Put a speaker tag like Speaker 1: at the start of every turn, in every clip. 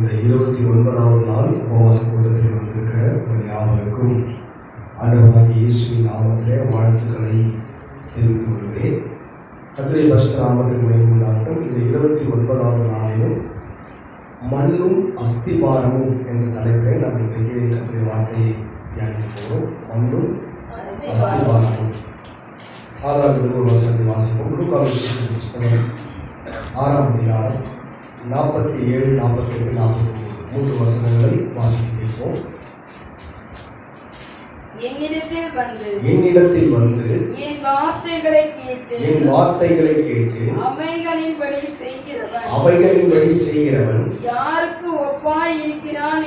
Speaker 1: இந்த 29வது நாள் உபவாச கூட்டத்தில் வந்திருக்கிற யாவருக்கும் ஆண்டவராகிய இயேசுவின் நாமத்திலே வாழ்த்துக்களை தெரிவித்துக் கொள்கிறேன். கர்த்தருடைய பரிசுத்த நாமத்திற்கு மகிமை உண்டாகட்டும். இந்த 29வது நாளிலும் மண்ணும் அஸ்திபாரமும் என்ற தலைப்பிலே நாம் இன்றைக்கு கர்த்தருடைய வார்த்தையை தியானிக்க போகிறோம். மண்ணும் அஸ்திபாரமும். ஆதாரத்தில் ஒரு வசனத்தை வாசிப்போம். லூக்காவின் புத்தகம் 6ஆம் அதிகாரம் 47, 48, 49 3 வசனங்களை வாசிக்க கேட்போம். என்னிடத்தில் வந்து என் வார்த்தைகளை கேட்டு அவைகளின்படி செய்கிறவன் யாருக்கு ஒப்பாய் இருக்கிறான்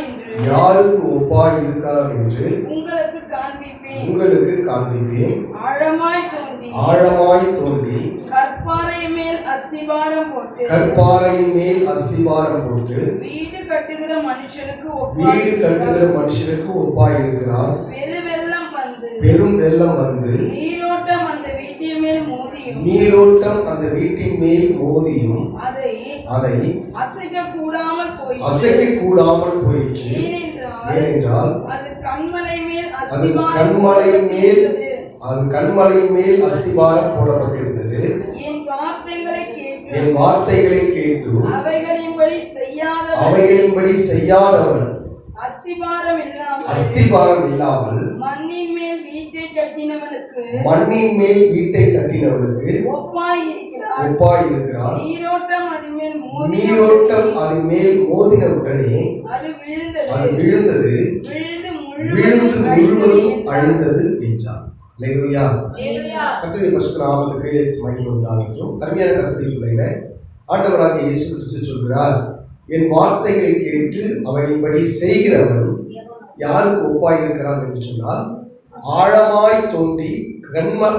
Speaker 1: என்று உங்களுக்கு காண்பிப்பேன். ஆழமாய் தோண்டி கற்பாறையின் மேல் அஸ்திபாரம் போட்டு வீடு கட்டுகிற மனுஷனுக்கு ஒப்பாய் இருக்கிறான். பெரும் வெள்ளம் வந்து நீரோட்டம் அந்த வீட்டின் மேல் மோதியும் அதை அசைக்க கூடாமல் போயிற்று. ஏனென்றால் அது கண்மலை மேல் அஸ்திபாரம் போடப்பட்டிருந்தது. என் வார்த்தைகளை கேட்டு அவைகளின்படி செய்யாதவன் அஸ்திபாரம் இல்லாமல் மண்ணின் மேல் வீட்டை கட்டினவனுக்கு ஒப்பாய் இருக்கிறான். நீரோட்டம் அதன் மேல் மோதினவுடனே அது விழுந்து முழுவதும் அழிந்தது என்றார். அல்லேலூயா. கர்த்தருடைய பரிசுத்த நாமத்துக்கு மகிமை உண்டாகட்டும். அருமையான கர்த்தருடைய பிள்ளைகளே, ஆண்டவராகிய இயேசு கிறிஸ்து சொல்கிறார், என் வார்த்தைகளை கேட்டு அவையின்படி செய்கிறவன் யாருக்கு ஒப்பாய் இருக்கிறான் என்று சொன்னால், ஆழமாய் தோண்டி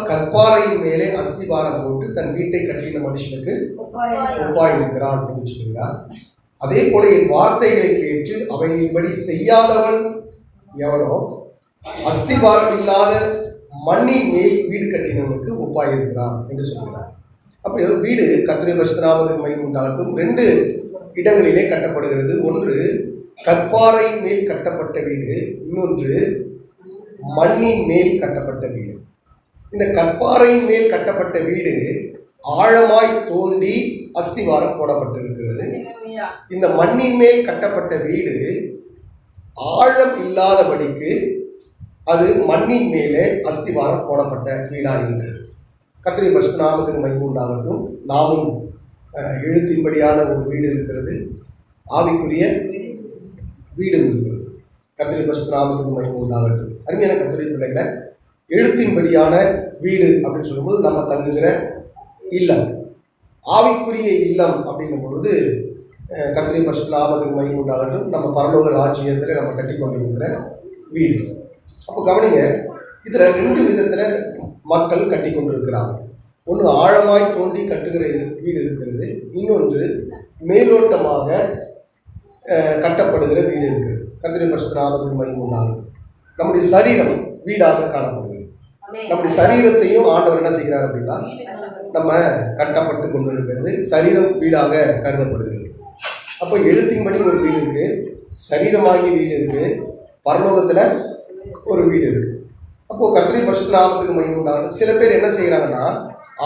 Speaker 1: கற்பாறையின் மேலே அஸ்திபாரம் போட்டு தன் வீட்டை கட்டின மனுஷனுக்கு ஒப்பாய் இருக்கிறான் என்று சொல்கிறார். அதே போல என் வார்த்தைகளை கேட்டு அவையின்படி செய்யாதவன் எவனோ அஸ்திபாரம் இல்லாத மண்ணின் மேல் வீடு கட்டினவனுக்கு ஒப்பாய் இருக்கிறான் என்று சொல்கிறார். அப்போ வீடு கர்த்தருடைய பரிசுத்த நாமத்துக்கு மகிமை உண்டாகட்டும் 2 இடங்களிலே கட்டப்படுகிறது. ஒன்று கற்பாறை மேல் கட்டப்பட்ட வீடு, இன்னொன்று மண்ணின் மேல் கட்டப்பட்ட வீடு. இந்த கற்பாறையின் மேல் கட்டப்பட்ட வீடு ஆழமாய் தோண்டி அஸ்திவாரம் போடப்பட்டிருக்கிறது. இந்த மண்ணின் மேல் கட்டப்பட்ட வீடு ஆழம் இல்லாதபடிக்கு அது மண்ணின் மேலே அஸ்திவாரம் போடப்பட்ட வீடாக இருக்கிறது. கர்த்தருடைய பரிசுத்த நாமத்துக்கு மகிமை உண்டாகட்டும். நாமும் எழுத்தின்படியான ஒரு வீடு இருக்கிறது, ஆவிக்குரிய வீடு இருக்கிறது. கர்த்தருடைய பரிசுத்த நாமத்துக்கு மகிமை உண்டாகட்டும். அருமையான கர்த்தருடைய பிள்ளைகளை, எழுத்தின்படியான வீடு அப்படின்னு சொல்லும்போது நம்ம தங்குகிற இல்லம், ஆவிக்குரிய இல்லம் அப்படின்னும் பொழுது கர்த்தருடைய பரிசுத்த நாமத்துக்கு மகிமை உண்டாகட்டும் நம்ம பரலோக ராஜ்யத்தில் நம்ம கட்டி கொண்டிருக்கிற வீடு. அப்போ கவனிங்க, இதில் 2 விதத்தில் மக்கள் கட்டி கொண்டிருக்கிறாங்க. ஒன்று ஆழமாய் தோண்டி கட்டுகிற வீடு இருக்கிறது, இன்னொன்று மேலோட்டமாக கட்டப்படுகிற வீடு இருக்கிறது. கர்த்தருடைய பரிசுத்த நாமத்துக்கு மகிமை உண்டாகட்டும். நம்முடைய சரீரம் வீடாக காணப்படுகிறது. நம்முடைய சரீரத்தையும் ஆண்டவர் என்ன செய்கிறார் அப்படின்னா, நம்ம கட்டப்பட்டு கொண்டு இருக்கிறது, சரீரம் வீடாக கருதப்படுகிறது. அப்போ எழுத்தின்படி ஒரு வீடு இருக்கு, சரீரமாகிய வீடு இருக்கு, பரலோகத்தில் ஒரு வீடு இருக்கு. அப்போ கர்த்தருடைய பரிசுத்த நாமத்துக்கு மகிமை உண்டாகட்டும். சில பேர் என்ன செய்கிறாங்கன்னா,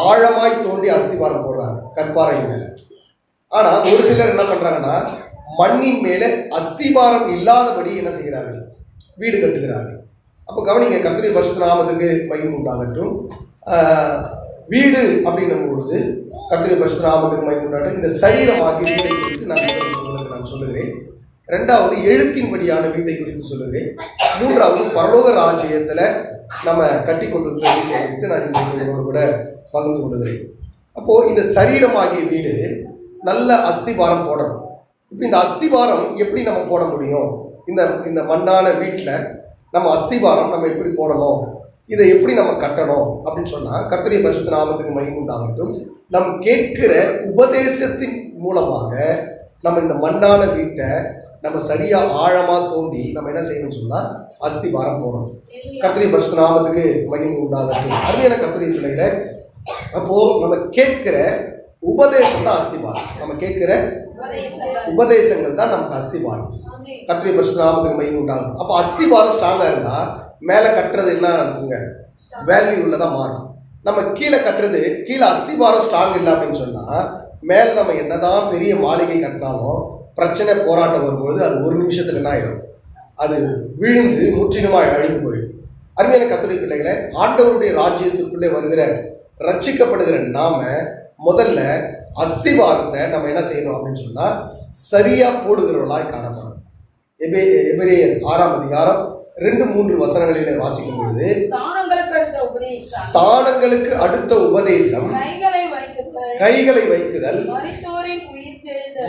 Speaker 1: ஆழமாய் தோண்டி அஸ்திபாரம் போடுறாங்க கற்பாறையின் மேலே. ஆனால் ஒரு சிலர் என்ன பண்ணுறாங்கன்னா, மண்ணின் மேலே அஸ்திபாரம் இல்லாதபடி என்ன செய்கிறார்கள், வீடு கட்டுகிறார்கள். அப்போ கவனிங்க, கர்த்தருடைய பரிசுத்த நாமத்துக்கு மகிமை உண்டாகட்டும். வீடு அப்படின்னும் பொழுது கர்த்தருடைய பரிசுத்த நாமத்துக்கு மகிமை உண்டாகட்டும். இந்த சரீரமாகிய வீட்டை குறித்து நான் சொல்லுகிறேன். 2வது எழுத்தின்படியான வீட்டை குறித்து சொல்லுகிறேன். 3வது பரலோக ராஜ்யத்தில் நம்ம கட்டி கொண்டிருக்கிற வீட்டை குறித்து நான் உங்களோடு கூட பகிர்ந்து கொள்கிறேன். அப்போது இந்த சரீரமாகிய வீடு நல்ல அஸ்திபாரம் போடணும். இப்போ இந்த அஸ்திபாரம் எப்படி நம்ம போட முடியும்? இந்த மண்ணான வீட்டில் நம்ம அஸ்திபாரம் நம்ம எப்படி போடணும், இதை எப்படி நம்ம கட்டணும் அப்படின்னு சொன்னால், கர்த்தருடைய பரிசுத்த நாமத்துக்கு மகிமை உண்டாகட்டும், நம் கேட்கிற உபதேசத்தின் மூலமாக நம்ம இந்த மண்ணான வீட்டை நம்ம சரியாக ஆழமாக தோண்டி நம்ம என்ன செய்யணும்னு சொன்னால் அஸ்திபாரம் போடணும். கர்த்தருடைய பரிசுத்த நாமத்துக்கு மகிமை உண்டாகட்டும். அருமையான கர்த்தருடைய பிள்ளைகளை, அப்போது நம்ம கேட்கிற உபதேசம் தான் அஸ்திபாரம். நம்ம கேட்கிற உபதேசங்கள் தான் நமக்கு அஸ்திபாரம். கர்த்தருடைய பரிசுத்த நாமத்துக்கு மகிமை உண்டாகும். அப்போ அஸ்திபாரம் ஸ்ட்ராங்கா இருந்தா மேலே கட்டுறது என்ன இருக்குங்க, வேல்யூ உள்ளதான் மாறும். நம்ம கீழே கட்டுறது, கீழே அஸ்திபாரம் ஸ்ட்ராங் இல்லை அப்படின்னு சொன்னா மேலே நம்ம என்னதான் பெரிய மாளிகை கட்டினாலும் பிரச்சனை போராட்டம் வரும்பொழுது அது ஒரு நிமிஷத்துல என்ன ஆயிடும், அது விழுந்து முற்றிலுமாக அழிந்து போயிடும். அருமையான கர்த்தருடைய பிள்ளைகளை, ஆண்டவருடைய ராஜ்யத்திற்குள்ளே வருகிற ரட்சிக்கப்படுகிற நாம முதல்ல அஸ்திபாரத்தை நம்ம என்ன செய்யணும் அப்படின்னு சொன்னா சரியா போடுகிறவர்களாய் காணப்படும். எபிரேயர் 6ஆம் அதிகாரம் 2-3 வசனங்களிலே வாசிக்கும் பொழுது, ஸ்தானங்களுக்கு அடுத்த உபதேசம், கைகளை வைக்குதல்,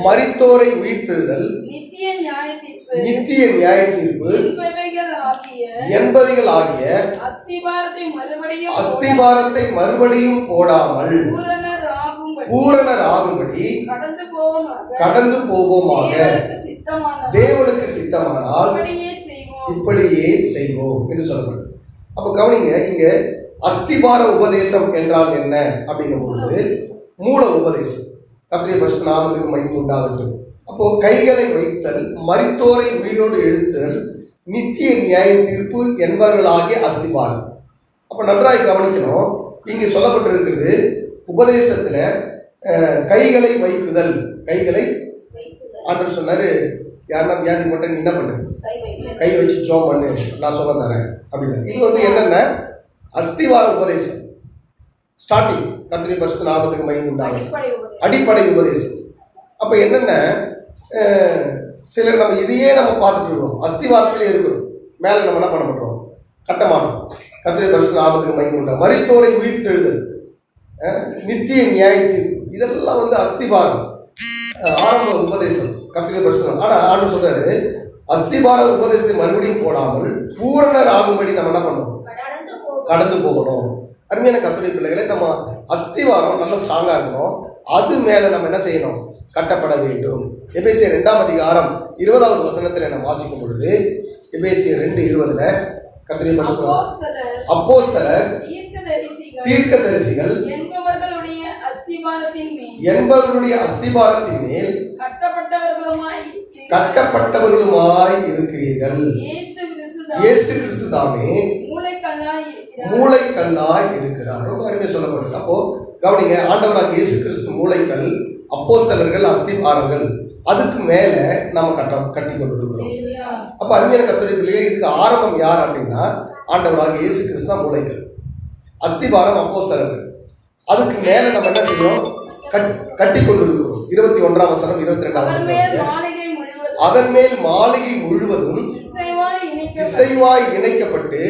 Speaker 1: மரித்தோரை உயிர்த்தெழுதல், நித்திய நியாய தீர்ப்பு என்பவைகள் ஆகிய அஸ்திபாரத்தை மறுபடியும் போடாமல் பூரணர் ஆகும்படி கடந்து போவோமாக. தேவனுக்கு சித்தமானால் இப்படியே செய்வோம் என்று சொல்லப்படுது. அப்ப கவனிங்க, இங்க அஸ்திபார உபதேசம் என்றால் என்ன அப்படிங்கும் பொழுது மூல உபதேசம். கர்த்தருடைய பரிசுத்த நாமத்துக்கு மகிமை உண்டாகட்டும். அப்போ கைகளை வைத்தல், மரித்தோரை உயிரோடு எழுத்தல், நித்திய நியாய தீர்ப்பு என்பவர்களாகிய அஸ்திபாரம். அப்ப நன்றாய் கவனிக்கணும், இங்கு சொல்லப்பட்டிருக்கிறது உபதேசத்துல கைகளை வைக்குதல். கைகளை ஆண்டவர் சொன்னாரு, யாருன்னா வியாதி மட்டும் என்ன பண்ணு, கை வச்சு ஜோம் பண்ணு, நான் சுகம் தரேன் அப்படின்னு. இது வந்து என்னென்ன அஸ்திவார உபதேசம், ஸ்டார்டிங். கர்த்தருடைய பரிசுத்த நாமத்துக்கு மகிமை உண்டாகும், அடிப்படை உபதேசம். அப்ப என்னென்ன சிலர் நம்ம இதையே நம்ம பார்த்துட்டு இருக்கோம், அஸ்திவாரத்திலே இருக்கிறோம், மேலே நம்ம என்ன பண்ண மாட்டோம், கட்ட மாட்டோம். கர்த்தருடைய பரிசுத்த நாமத்துக்கு மகிமை உண்டாகும். மரித்தோரை உயிர்த்தெழுதல், நித்திய நியாய தீர்ப்பு, இதெல்லாம் வந்து அஸ்திபாரம், ஆரம்ப உபதேசம். கர்த்தருடைய பரிசுத்த ஆனால் ஆண்டவர் சொல்றாரு, அஸ்திபார உபதேசத்தை மறுபடியும் போடாமல் பூரணர் ஆகும்படி நம்ம என்ன பண்ணணும், கடந்து போகணும். அருமையான கர்த்தருடைய பிள்ளைகளை, நம்ம அஸ்திவாரம் நல்ல ஸ்ட்ராங்கா இருக்கணும். அது மேல நம்ம என்ன செய்யணும், கட்டப்பட வேண்டும். எபேசியர் 2ஆம் அதிகாரம் 20வது வசனத்தில் நம்ம வாசிக்கும் பொழுது, எபேசியர் 2:20 கர்த்தருடைய பரிசுத்த அப்போஸ்தலர், தீர்க்கதரிசிகள் என்பவர்களுடைய அஸ்திபாரத்தின் மேல் கட்டப்பட்டவர்களுமாய் இருக்கிறீர்கள். இயேசு கிறிஸ்து தாமே மூளைக்கல்லாய் இருக்கிறார். ரொம்ப அருமையா சொல்லப்படுது. அப்போ கவனிங்க, ஆண்டவராக இயேசு கிறிஸ்து மூளைக்கல், அப்போஸ்தலர்கள் அஸ்திபாரங்கள், அதுக்கு மேல நாம கட்டி கொண்டிருக்கிறோம். அப்ப அருமையான கர்த்தருடைய பிள்ளைகள், இதுக்கு ஆரம்பம் யார் அப்படின்னா ஆண்டவராக இயேசு கிறிஸ்து தான் மூளைக்கல், அஸ்திபாரம் அப்போஸ்தலர்கள். அதுக்கு மேல நம்ம என்ன செய்யணும், கட்டி கொண்டிருக்கிறோம். 21ஆம் வசனம் 22ஆம் வசனம், அதன் மேல் மாளிகை முழுவதும் இசைவாய் இணைக்கப்பட்டு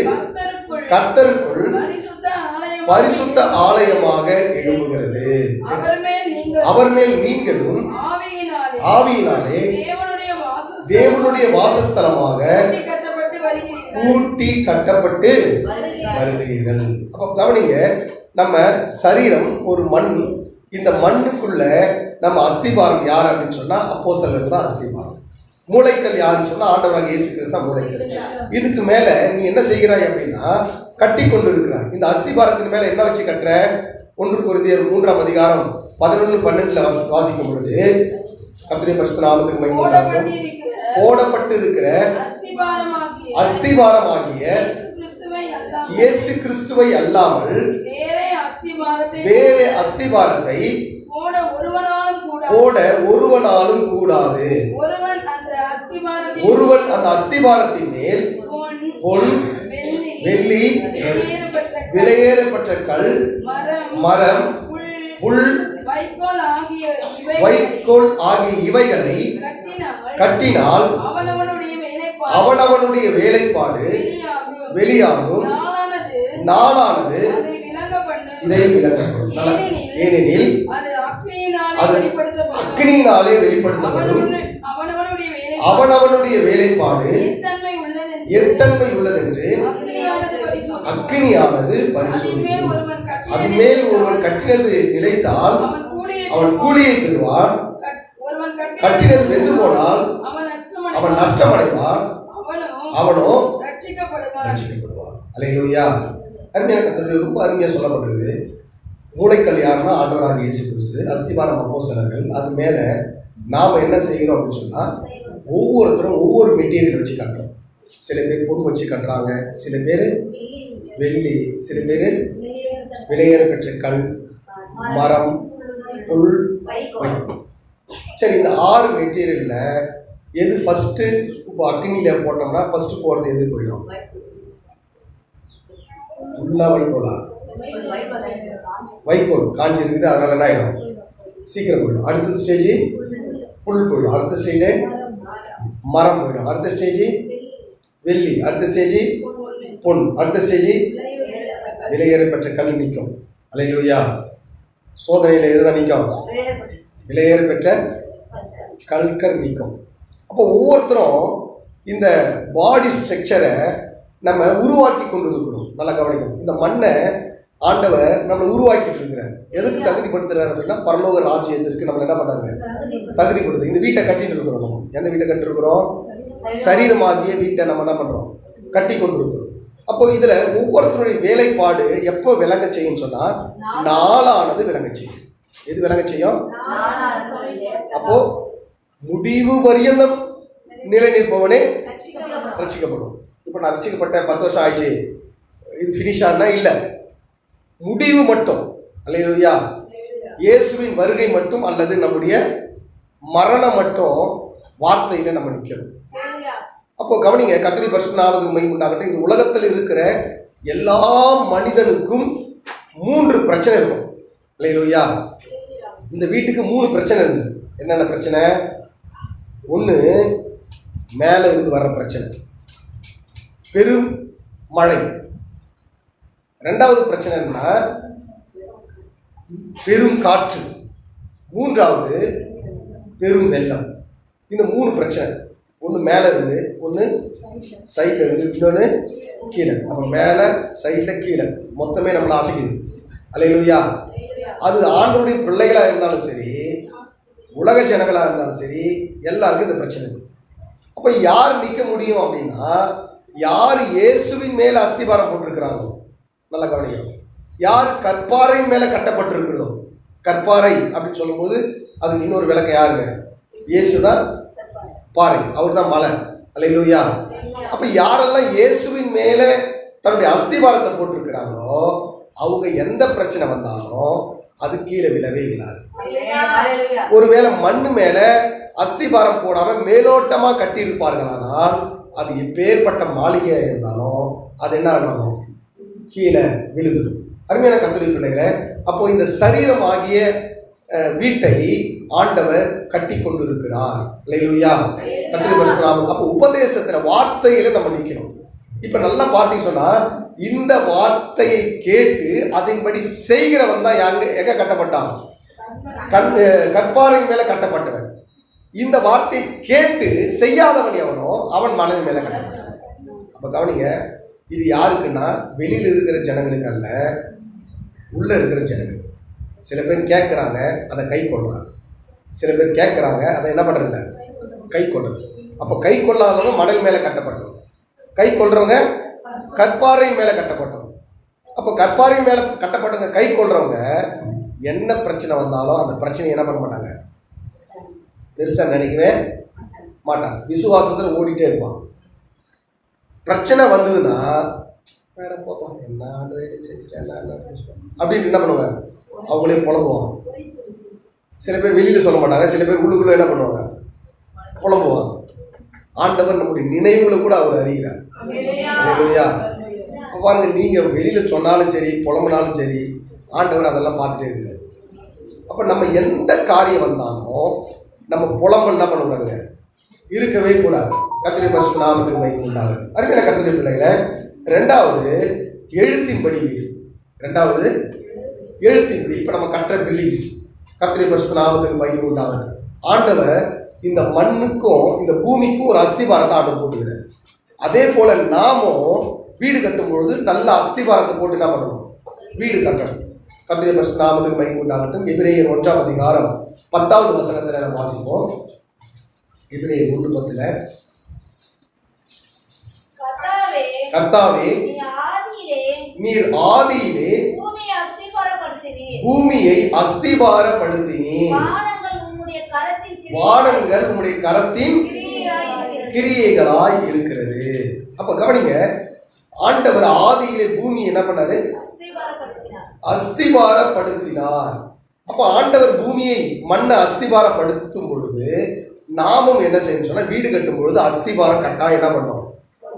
Speaker 1: கர்த்தருக்குள் பரிசுத்த ஆலயமாக எழும்புகிறது. அவர் மேல் நீங்களும் ஆவியினாலே தேவனுடைய வாசஸ்தலமாக கூட்டி கட்டப்பட்டு வருகிறீர்கள். அப்ப கவனிங்க, நம்ம சரீரம் ஒரு மண். இந்த மண்ணுக்குள்ள நம்ம அஸ்திபாரம் யார் அப்படின்னு சொன்னா அப்போஸ்தலர்கள் தான் அஸ்திபாரம். மூளைக்கல் யாருன்னு சொன்னா ஆண்டவராக இயேசு கிறிஸ்து தான் மூளைக்கல். இதுக்கு மேல நீ என்ன செய்கிறாய் அப்படின்னா கட்டி கொண்டு இருக்கிறாய். இந்த அஸ்திபாரத்தின் மேல என்ன வச்சு கட்டுற? 1 கொரிந்தியர் 3ஆம் அதிகாரம் 11-12 வாசிக்கும் பொழுது, கர்த்தருடைய பரிசுத்த நாமத்துக்கு மகிமை உண்டாகட்டும், போடப்பட்டு இருக்கிற அஸ்திபாரமாகிய இயேசு கிறிஸ்துவை அல்லாமல் வேறே அஸ்திபாரத்தை போட ஒருவனாலும் கூடாது. ஒருவன் அந்த அஸ்திபாரத்தின் மேல் பொன், வெள்ளி, விலையேறப்பட்ட கல், மரம், புல், வைக்கோல் ஆகிய இவைகளை கட்டினால் அவனவனுடைய வேலைப்பாடு வெளியாகும். நாளானது இதை விளக்கப்படும். ஏனெனில் அது அக்கினியினாலே வெளிப்படுத்தப்படும். அவனவனுடைய வேலைப்பாடு எத்தன்மை உள்ளதென்று அக்கினியானது பரிசோதிக்கும். அதன் மேல் ஒருவன் கட்டினது நிலைத்தால் அவன் கூலியை பெறுவான். கட்டினது வெந்து போனால் அவன் நஷ்டமடைவான், அவனோ ரட்சிக்கப்படுவான். அல்லேலூயா. அருமையான கர்த்தர் ரொம்ப அருமையா சொல்லப்பட்டிருக்கு. மூளைக்கல் யாருன்னா ஆண்டவராக இயேசு கிறிஸ்து, அஸ்திபாரம் அப்போஸ்தலர்கள், அது மேல நாம் என்ன செய்கிறோம் அப்படின்னு சொன்னால் ஒவ்வொருத்தரும் ஒவ்வொரு மெட்டீரியல் வச்சு கட்டுறோம். சில பேர் பொன் வச்சு கட்டுறாங்க, சில பேர் வெள்ளி, சில பேர் விலையேற பெற்ற கல், மரம், புல், வைக்கோல். சரி, இந்த 6 மெட்டீரியல்ல எது ஃபர்ஸ்ட்? இப்போ அக்னியில போட்டோம்னா ஃபர்ஸ்ட் போடுறது எது போயிடும்? ஃபுல்லா வைக்கோலா? வைக்கோல் காஞ்சி இருக்குது, அதனால என்ன ஆகிடும்? சீக்கிரம் போயிடும். அடுத்த ஸ்டேஜ் புல் போயிடும், அடுத்த ஸ்டேஜ் மரம் போயிடும், அடுத்த ஸ்டேஜ் வெள்ளி, அடுத்த ஸ்டேஜ் பொன், அடுத்த ஸ்டேஜ் விலையேற பெற்ற கல் நிற்கும். அல்லேலூயா. சோதனையில் எதுதான் நிற்கும்? விலையேற பெற்ற கல்கர் நிற்கும். அப்போ ஒவ்வொருத்தரும் இந்த பாடி ஸ்ட்ரக்சரை நம்ம உருவாக்கி கொண்டு இருக்கிறோம். நல்லா கவனிக்கணும். இந்த மண்ணை ஆண்டவர் நம்மளை உருவாக்கிட்டு இருக்கிறார். எதுக்கு தகுதிப்படுத்துறாரு அப்படின்னா, பரலோக ராஜ்யத்திற்கு நம்மளை என்ன பண்ணாங்க? தகுதிப்படுத்து. இந்த வீட்டை கட்டிட்டு இருக்கிறோம். நம்ம எந்த வீட்டை கட்டிருக்கிறோம்? சரீரமாகிய வீட்டை நம்ம என்ன பண்றோம்? கட்டி கொண்டு இருக்கிறோம். அப்போ இதுல ஒவ்வொருத்தருடைய வேலைப்பாடு எப்போ விளங்க செய்யும் சொன்னா, நாளானது விளங்க செய்யும். எது விளங்க செய்யும்? அப்போ முடிவு பரியந்தம் நிலை நிற்பவனே ரட்சிக்கப்படும். இப்போ நான் ரட்சிக்கப்பட்ட 10 வருஷம் ஆயிடுச்சு, இது ஃபினிஷ் ஆனா இல்லை, முடிவு மட்டும். அல்லேலூயா. இயேசுவின் வருகை மட்டும் அல்லது நம்முடைய மரணம் மட்டும் வார்த்தையில நம்ம நிற்கணும். அப்போ கவனிங்க, கர்த்தருடைய பரிசுத்த நாமத்துக்கு மகிமை உண்டாகட்டும். இந்த உலகத்தில் இருக்கிற எல்லா மனிதனுக்கும் 3 பிரச்சனை இருக்கும். அல்லேலூயா. இந்த வீட்டுக்கு 3 பிரச்சனை இருந்தது. என்னென்ன பிரச்சனை? ஒன்று, மேலே இருந்து வர்ற பிரச்சனை, பெரும் மழை. 2வது பிரச்சனை என்ன? பெரும் காற்று. 3வது பெரும் வெள்ளம். இந்த 3 பிரச்சனை. ஒன்று மேலே இருந்து, ஒன்று சைடில் இருந்து, இன்னொன்று கீழே. அப்போ மேலே, சைடில், கீழே மொத்தமே நம்மளை அசைக்குது. அல்லேலூயா. அது ஆண்டவருடைய பிள்ளைகளாக இருந்தாலும் சரி, உலக ஜனங்களாக இருந்தாலும் சரி, எல்லாருக்கும் இந்த பிரச்சனை. அப்போ யார் நிற்க முடியும் அப்படின்னா, யார் இயேசுவின் மேலே அஸ்திபாரம் போட்டிருக்கிறாங்களோ. நல்லா கவனிக்கணும். யார் கற்பாறையின் மேலே கட்டப்பட்டிருக்கிறதோ. கற்பாறை அப்படின்னு சொல்லும்போது அதுக்கு இன்னொரு விளக்கம் யாருங்க? இயேசு தான் பாறை, அவர் தான் மலை. அல்லேலூயா. அப்போ யாரெல்லாம் இயேசுவின் மேலே தன்னுடைய அஸ்திபாரத்தை போட்டிருக்கிறாங்களோ, அவங்க எந்த பிரச்சனை வந்தாலும் அது கீழே விழவே விழாது. ஒருவேளை மண்ணு மேல அஸ்திபாரம் போடாம மேலோட்டமா கட்டியிருப்பார்களானால், அது எப்பேற்பட்ட மாளிகையா இருந்தாலும் அது என்ன ஆனாலும் கீழே விழுந்துடும். அருமையான கர்த்தருடைய பிள்ளைகளே, அப்போ இந்த சரீரம் ஆகிய வீட்டை ஆண்டவர் கட்டி கொண்டிருக்கிறார். அல்லேலூயா. கர்த்தருடைய பரிசுத்த நாமம். அப்போ உபதேசத்துல வார்த்தையில நம்ம நிற்கணும். இப்ப நல்லா பார்த்தீங்க சொன்னா, இந்த வார்த்தையை கேட்டு அதன்படி செய்கிறவன் தான் எங்க கட்டப்பட்டான்? கற்பாறை மேல கட்டப்பட்டவன். இந்த வார்த்தையை கேட்டு செய்யாதவன் எவனோ அவன் மணல் மேல கட்டப்பட்டான். அப்ப கவனிங்க, இது யாருக்குன்னா வெளியில் இருக்கிற ஜனங்களுக்கு அல்ல, உள்ள இருக்கிற ஜனங்கள். சில பேர் கேட்குறாங்க, அதை கை கொள்றாங்க. சில பேர் கேட்குறாங்க, அதை என்ன பண்றதில்ல, கை கொள்றது. அப்போ கை கொள்ளாதவங்க மணல் மேல கட்டப்பட்டவங்க, கை கொள்றவங்க கற்பாறை மேல கட்டப்பட்டவங்க. அப்போ கற்பாறை மேல கட்டப்பட்டவங்க கை கொள்றவங்க என்ன பிரச்சனை வந்தாலும் அந்த பிரச்சனையை என்ன பண்ண மாட்டாங்க, பெருசா நினைக்கவே மாட்டாங்க. விசுவாசத்தில் ஓடிட்டே இருப்பாங்க. பிரச்சனை வந்ததுன்னா போப்போம், என்ன செஞ்சுட்டேன் அப்படின்னு என்ன பண்ணுவாங்க, அவங்களே புலம்புவாங்க. சில பேர் வெளியில சொல்ல மாட்டாங்க, சில பேர் உள்ளுக்குள்ள என்ன பண்ணுவாங்க, புலம்புவாங்க. ஆண்டவர் நம்முடைய நினைவுகளை கூட அவர் அறிகிறார். இல்லையா? பாருங்க, நீங்க வெளியில சொன்னாலும் சரி, புலம்புனாலும் சரி, ஆண்டவர் அதெல்லாம் பார்த்துட்டே இருக்கிறார். அப்ப நம்ம எந்த காரியம் வந்தாலும் நம்ம புலம்பல் என்ன பண்ணக்கூடாதுங்க, இருக்கவே கூடாது. கர்த்தருடைய பரிசுத்த நாமத்துக்கு மகிமை உண்டாகட்டும். அருமையான கர்த்தருடைய பிள்ளைகளே, 2வது எழுத்தின்படி வீடு. 2வது எழுத்தின்படி. இப்ப நம்ம கட்டுற பில்டிங்ஸ், கர்த்தருடைய பரிசுத்த நாமத்துக்கு மகிமை உண்டாகட்டும். ஆண்டவர் இந்த மண்ணுக்கும் இந்த பூமிக்கும் ஒரு அஸ்திபாரத்தை ஆண்டவர் போட்டுக்கிறார். அதே போல நாமும் வீடு கட்டும் பொழுது நல்ல அஸ்திபாரத்தை போட்டு என்ன பண்ணணும், வீடு கட்டணும். கர்த்தருடைய பரிசுத்த நாமத்துக்கு மகிமை உண்டாகட்டும். எபிரேயர் 1ஆம் அதிகாரம் 10வது வசனத்துல நம்ம வாசிப்போம். எபிரேயர் 1:10, கர்த்தாவே நீர் ஆதியிலே பூமியை அஸ்திபாரப்படுத்தினீர், வானங்கள் உம்முடைய கரத்தின் கிரியைகளாய் இருக்கிறது. அப்ப கவனிங்க, ஆண்டவர் ஆதியிலே பூமி என்ன பண்ணாரு? அஸ்திபாரப்படுத்தினார். அப்ப ஆண்டவர் பூமியை மண்ணை அஸ்திபாரப்படுத்தும் பொழுது நாமும் என்ன செய்யணும் சொன்னா, வீடு கட்டும் பொழுது அஸ்திபாரம் கட்டாயம் என்ன பண்ணோம்?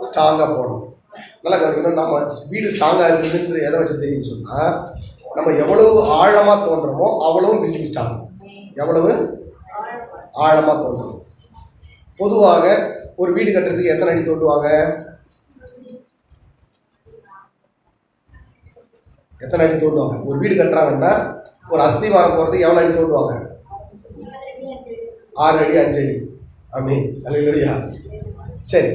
Speaker 1: ஸ்ட்ராங்கா போடணும். நல்லா கவனிக்கணும். நம்ம வீடு ஸ்ட்ராங்கா இருக்குதுன்றது எதை வச்சு தெரியும் சொன்னா, நம்ம எவ்வளவு ஆழமா தோன்றமோ அவ்வளவு பில்டிங் ஸ்ட்ராங். எவ்வளவு ஆழமா தோன்றணும். பொதுவாக ஒரு வீடு கட்டுறதுக்கு எத்தனை அடி தோண்டுவாங்க? எத்தனை அடி தோண்டுவாங்க? ஒரு வீடு கட்டுறாங்கன்னா ஒரு அஸ்திவாரம் போறதுக்கு எவ்வளவு அடி தோண்டுவாங்க? 6 அடி 5 அடி. ஆமென். அல்லேலூயா. சரி,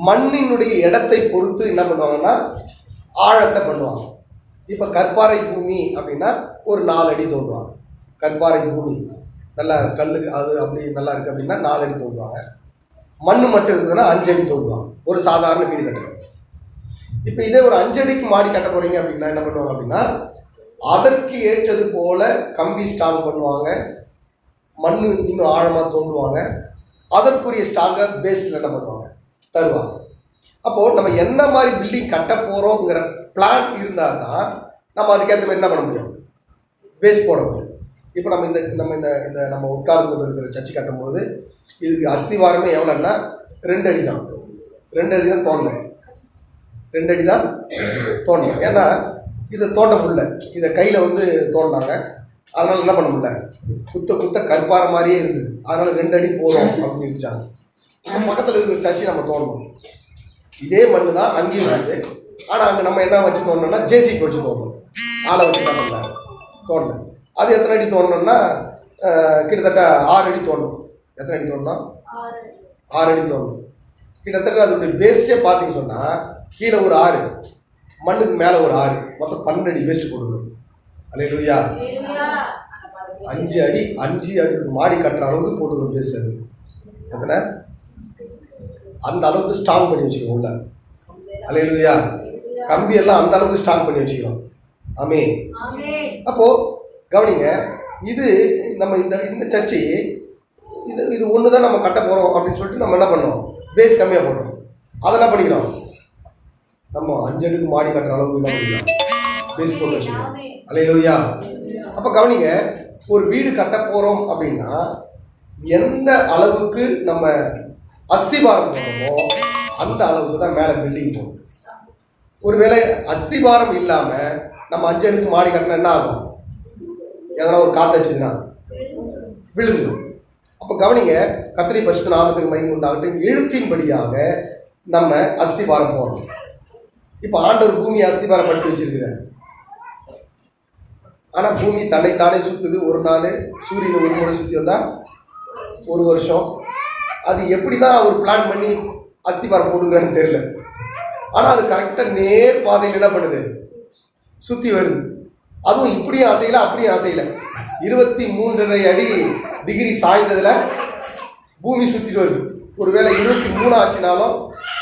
Speaker 1: மண்ணினுடைய இடத்தை பொறுத்து என்ன பண்ணுவாங்கன்னா ஆழத்தை பண்ணுவாங்க. இப்ப கற்பாறை பூமி அப்படின்னா ஒரு 4 அடி தோண்டுவாங்க. கற்பாறை பூமி நல்லா கல்லு அது அப்படி நல்லா இருக்கு அப்படின்னா 4 அடி தோண்டுவாங்க. மண்ணு மட்டும் இருக்குதுன்னா 5 அடி தோண்டுவாங்க. ஒரு சாதாரண வீடு கட்டுறது. இப்போ இதே ஒரு 5 அடிக்கு மாடி கட்ட போறீங்க அப்படின்னா என்ன பண்ணுவாங்க அப்படின்னா, அதற்கு ஏற்றது போல கம்பி ஸ்ட்ராங் பண்ணுவாங்க, மண்ணு இன்னும் ஆழமா தோண்டுவாங்க, அதற்குரிய ஸ்ட்ராங்கா பேஸ்ல என்ன பண்ணுவாங்க? தருவாங்க. அப்போ நம்ம என்ன மாதிரி பில்டிங் கட்ட போறோங்கிற பிளான் இருந்தால் தான் நம்ம அதுக்கேற்ற மாதிரி என்ன பண்ண முடியும்? பேஸ் போட முடியும். இப்போ நம்ம நம்ம உட்கார்ந்து கொண்டு இருக்கிற சர்ச்சை கட்டும்போது இதுக்கு அஸ்திவாரமே எவ்வளோன்னா 2 அடி தான். 2 அடி தான் தோண்டணும். 2 அடி தான் தோண்டணும். ஏன்னா இதை தோண்ட முடியல, இதை கையில் தோண்டினாங்க, அதனால் என்ன பண்ண முடியல, குத்த கற்பார மாதிரியே இருந்தது. அதனால் 2 அடி போதும் அப்படின்னு இருந்துச்சாங்க. பக்கத்தில் இருக்கிற சர்ச்சை நம்ம தோண்டணும். இதே மண்ணு தான் அங்கேயும் வருது. ஆனால் அங்கே நம்ம என்ன வச்சு தோண்டணும்னா ஜேசிபி வச்சு தோண்டணும். ஆளை வச்சு என்ன பண்ணல தோண்டல. அது எத்தனை அடி தோண்டணும்னா கிட்டத்தட்ட 6 அடி தோண்டணும். எத்தனை அடி தோண்டணும்? 6 அடி தோண்டணும். கிட்டத்தட்ட அதோடைய பேஸ்டே பார்த்தீங்கன்னு சொன்னால் கீழே ஒரு 6, மண்ணுக்கு மேலே ஒரு 6, மொத்தம் 12 அடி வேஸ்ட் போட்டுக்கணும். அல்லேலூயா. 5 அடி 5 அடிக்கு மாடி கட்டுற அளவுக்கு போட்டுக்கணும் பேஸ்ட். அது எத்தனை? அந்த அளவுக்கு ஸ்ட்ராங் பண்ணி வச்சுக்கணும் உள்ள. அல்லேலூயா. கம்பியெல்லாம் அந்த அளவுக்கு ஸ்ட்ராங் பண்ணி வச்சுக்கிறோம். ஆமென். அப்போ கவனிங்க, இது நம்ம இந்த சர்ச்சை இது ஒன்று தான் நம்ம கட்ட போகிறோம் அப்படின்னு சொல்லிட்டு நம்ம என்ன பண்ணோம்? பேஸ் கம்மியாக போட்டோம். அதை என்ன பண்ணிக்கிறோம்? நம்ம 5 அடிக்கு மாடி கட்டுற அளவுக்கு என்ன பண்ணிக்கிறோம்? பேஸ் போட்டு வச்சுக்கிறோம். அல்லேலூயா. அப்போ கவனிங்க, ஒரு வீடு கட்ட போகிறோம் அப்படின்னா எந்த அளவுக்கு நம்ம அஸ்திபாரம் போடுறோமோ அந்த அளவுக்கு தான் மேலே பில்டிங் போகும். ஒருவேளை அஸ்திபாரம் இல்லாமல் நம்ம 5 அடிக்கு மாடி கட்டினா என்ன ஆகும்? எதனா ஒரு காத்தச்சுன்னா விழுந்துடும். அப்போ கவனிங்க, கர்த்தருடைய பரிசுத்த நாமத்துக்கு மகிமை உண்டாகட்டும். எழுத்தின்படியாக நம்ம அஸ்திபாரம் போடுறோம். இப்போ ஆண்டவர் பூமியை அஸ்திபாரப்படுத்தி வச்சிருக்கிறார். ஆனால் பூமி தன்னைத்தானே சுற்றுது. ஒரு நாள் சூரியனை ஒரு முறை சுற்றி வந்தால் 1 வருஷம். அது எப்படி தான் அவர் பிளான் பண்ணி அஸ்திபாரம் போடுங்கிறான்னு தெரியல. ஆனால் அது கரெக்டாக நேர் பாதையில் என்ன பண்ணுது? சுற்றி வருது. அதுவும் இப்படியும் அசையலை அப்படியும் அசையலை. 23.5 அடி டிகிரி சாய்ந்ததில் பூமி சுற்றிட்டு வருது. ஒருவேளை 23 ஆச்சுனாலும்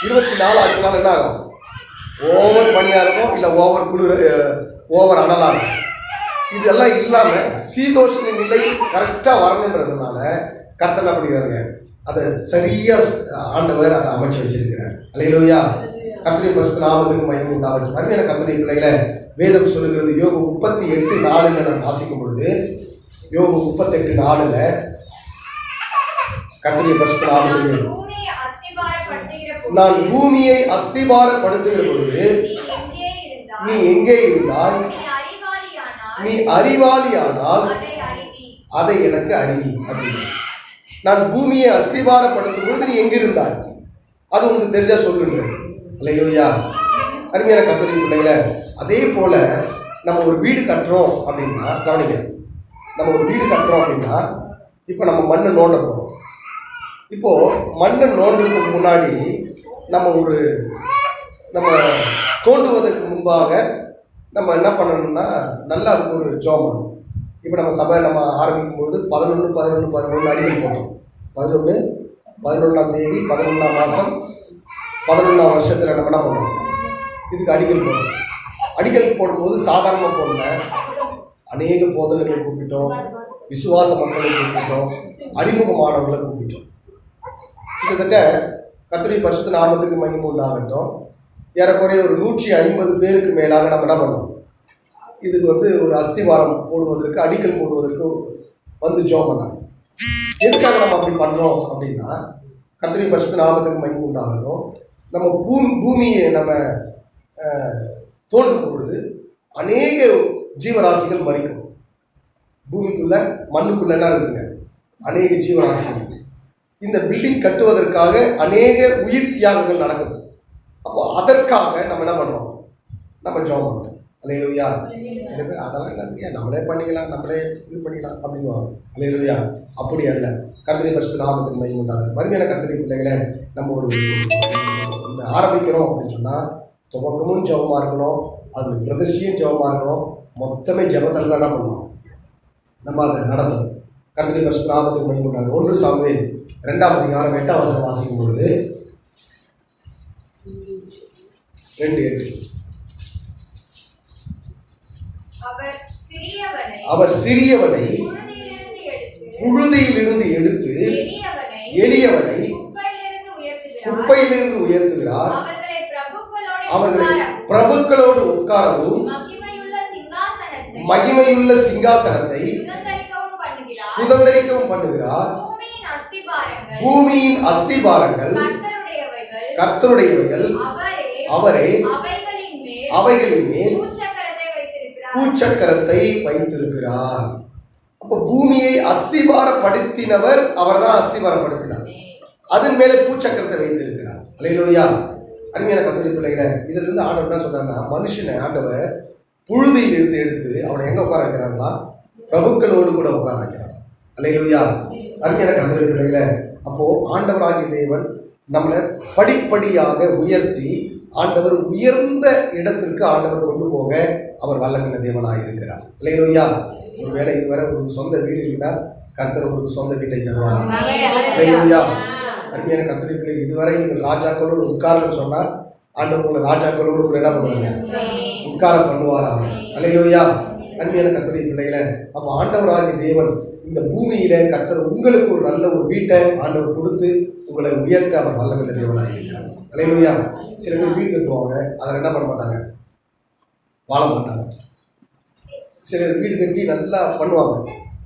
Speaker 1: 24 ஆச்சுனாலும் என்ன ஆகும்? ஓவர் பனியாக இருக்கும், இல்லை ஓவர் குளிர், ஓவர் அனலாக இருக்கும். இதெல்லாம் இல்லாமல் சீதோஷ்ண நிலை கரெக்டாக வரணுன்றதுனால கர்த்தர் என்ன பண்ணிக்கிறாருங்க? அதை சரியாக ஆண்டவர் அதை அமைச்சு வச்சிருக்கிறார். அல்லேலூயா. கர்த்தருடைய பரிசுத்த நாமத்துக்கு மகிமை உண்டாகட்டும். அருமையான கர்த்தருடைய பிள்ளைகளை, வேதம் சொல்லுகிறது யோபு 38:4 நான் வாசிக்கும் பொழுது, யோபு 38:4 கர்த்தருடைய பரிசுத்த நாமத்துக்கு, நான் பூமியை அஸ்திபாரப்படுத்துகிற பொழுது நீ எங்கே இருந்தால், நீ அறிவாளியானால் அதை எனக்கு அறிவி அப்படின்னு. நான் பூமியை அஸ்திபாரப்படுத்தும் பொழுது நீ எங்கிருந்தாய், அது உனக்கு தெரிஞ்சா சொல்லுங்க. அல்லேலூயா. அருமையான கர்த்தருடைய பிள்ளைகளை, அதே போல நம்ம ஒரு வீடு கட்டுறோம் அப்படின்னா கவனிங்க, நம்ம ஒரு வீடு கட்டுறோம் அப்படின்னா இப்போ நம்ம மண்ணை நோண்ட போகிறோம். இப்போது மண்ணை நோண்டுறதுக்கு முன்னாடி நம்ம தோண்டுவதற்கு முன்பாக நம்ம என்ன பண்ணணும்னா நல்லா அதுக்கு ஒரு ஜோம் பண்ணணும். இப்போ நம்ம சபை நம்ம ஆரம்பிக்கும் பொழுது 11 அடிகள் போட்டோம். 11 தேதி 11ஆம் மாதம் 11ஆம் வருஷத்தில் நம்ம என்ன பண்ணோம்? இதுக்கு அடிகள் போடணும். அடிகள் போடும்போது சாதாரணமாக போடல, அநேக போதகர்களை கூப்பிட்டோம், விசுவாச மக்களை கூப்பிட்டோம், அறிமுகமானவர்களை கூப்பிட்டோம். கிட்டத்தட்ட கர்த்தருடைய பரிசுத்த நாமத்துக்கு மகிமை உண்டாகட்டும். ஏறக்குறைய ஒரு 150 பேருக்கு மேலாக நம்ம என்ன பண்ணோம், இதுக்கு ஒரு அஸ்திவாரம் போடுவதற்கு, அடிக்கல் போடுவதற்கு ஜெபம் பண்ணாங்க. எதுக்காக நம்ம அப்படி பண்ணுறோம் அப்படின்னா, கர்த்தருடைய பரிசுத்த நாமத்துக்கு மகிமை உண்டாகட்டும். நம்ம பூமியை நம்ம தோண்டும் பொழுது அநேக ஜீவராசிகள் மறிக்கும். பூமிக்குள்ள மண்ணுக்குள்ள என்ன இருக்குங்க, அநேக ஜீவராசிகள். இந்த பில்டிங் கட்டுவதற்காக அநேக உயிர் தியாகங்கள் நடக்கும். அப்போ அதற்காக நம்ம என்ன பண்ணுறோம், நம்ம ஜெபம் பண்ணுறோம். அல்லேலூயா. சில பேர் அதெல்லாம் இல்லைங்க, நம்மளே பண்ணிக்கலாம், நம்மளே இது பண்ணிக்கலாம் அப்படின்வாங்க. அல்லேலூயா. அப்படி அல்ல. கர்த்தருடைய பரிசுத்த நாமத்துக்கு மகிமை உண்டாகட்டும். மறுமையான கர்த்தருடைய பிள்ளைகளை நம்ம ஒரு ஆரம்பிக்கிறோம் அப்படின்னு சொன்னால் துவக்கமும் ஜெபமாக இருக்கணும், அது பிரதிஷ்டையும் ஜெபமாக இருக்கணும். மொத்தமே ஜெபத்தில் தான் என்ன பண்ணணும், நம்ம அதை நடத்தணும். கர்த்தருடைய பரிசுத்த நாமத்துக்கு மகிமை உண்டாகட்டும். 1 சாமுவேல் 2ஆம் அதிகாரம் 8ஆம் வசனம் வாசிக்கும் பொழுது 2:8 அவர் சிறியவனை புழுதியிலிருந்து எடுத்து எளியவனை குப்பையிலிருந்து உயர்த்துகிறார். அவர்களை பிரபுக்களோடு உட்காரவும் மகிமையுள்ள சிங்காசனத்தை சுதந்தரிக்கவும் பண்ணுகிறார். பூமியின் அஸ்திபாரங்கள் கர்த்தருடையவைகள், அவரே அவைகளின் மேல் பூச்சக்கரத்தை வைத்திருக்கிறார். அப்ப பூமியை அஸ்திபாரப்படுத்தினவர் அவர் தான். அஸ்திபாரப்படுத்தினார், அதன் மேலே பூச்சக்கரத்தை வைத்திருக்கிறார். அல்லேலூயா. அருமையான கர்த்தருடைய பிள்ளைகளை, இதுல இருந்து ஆண்டவர் என்ன சொல்றாருன்னா, மனுஷனை ஆண்டவர் புழுதியில் இருந்து எடுத்து அவனை எங்க உட்கார வைக்கிறாங்களா, பிரபுக்களோடு கூட உட்கார வைக்கிறார். அல்லேலூயா. அருமையான கர்த்தருடைய பிள்ளைகளை, அப்போ ஆண்டவராகிய தேவன் நம்மளை படிப்படியாக உயர்த்தி ஆண்டவர் உயர்ந்த இடத்திற்கு ஆண்டவர் கொண்டு போக அவர் வல்லமையுள்ள தேவனாக இருக்கிறார். அல்லேலூயா. ஒருவேளை இதுவரை ஒரு சொந்த வீடு இருந்தால் கர்த்தர் ஒரு சொந்த வீட்டை தருவார். அல்லேலூயா. அருமையான கர்த்தருக்கு இதுவரை நீங்கள் ராஜாக்களோடு உட்காரன்னு சொன்னால் ஆண்டவர் உங்களை ராஜாக்களோடு கூட என்ன பண்ணுவாங்க, உட்கார பண்ணுவாராக. அல்லேலூயா. அருமையான கர்த்தருடைய பிள்ளைகளை, அப்போ ஆண்டவராகிய தேவன் இந்த பூமியில கர்த்தர் உங்களுக்கு ஒரு நல்ல ஒரு வீட்டை ஆண்டவர் கொடுத்து உங்களை உயர்த்த அவர் வல்லமையுள்ள தேவனாக இருக்கிறார். அல்லேலூயா. சில பேர் வீடு கட்டுவாங்க, அதில் என்ன பண்ண மாட்டாங்க, வாழ மாட்டாங்க. சிலர் வீடு கட்டி நல்லா பண்ணுவாங்க,